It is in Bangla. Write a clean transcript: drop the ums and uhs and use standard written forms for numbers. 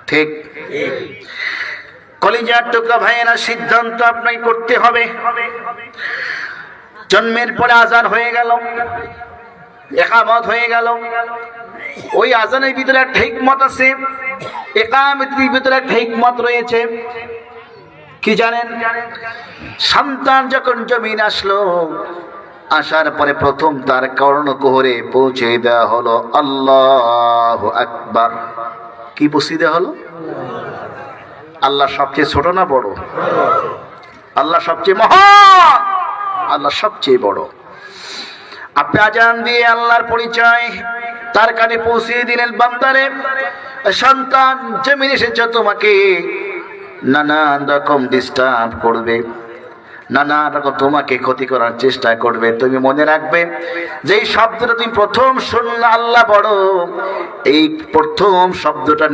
ঠিক কলিজার টুকরা ভাইয়েরা, সিদ্ধান্ত আপনাকে করতে হবে। জন্মের পরে আজান হয়ে গেল, ইকামত হয়ে গেল, ওই আজানের ভিতরে একটা হিকমত আছে, ইকামতের ভিতরে একটা হিকমত রয়েছে। কি জানেন? সন্তান যখন জমিন আসলো, আসার পরে প্রথম তার কর্ণকুহরে পৌঁছে দেওয়া হলো আল্লাহু আকবার। কি পৌঁছে দেওয়া হলো? আল্লাহ সবচেয়ে ছোট না বড়? আল্লাহ সবচেয়ে মহান, আল্লাহ সবচেয়ে বড়। আপনি আজান দিয়ে আল্লাহর পরিচয় তার কানে পৌঁছে দিলেন। বান্দারে, সন্তান জমিন এসেছ, তোমাকে নানান রকম ডিস্টার্ব করবে, নানান রকম তোমাকে ক্ষতি করার চেষ্টা করবে। তুমি মনে রাখবে যে শব্দটা তুমি প্রথম শুনলে আল্লাহ বড়, এই প্রথম শব্দটা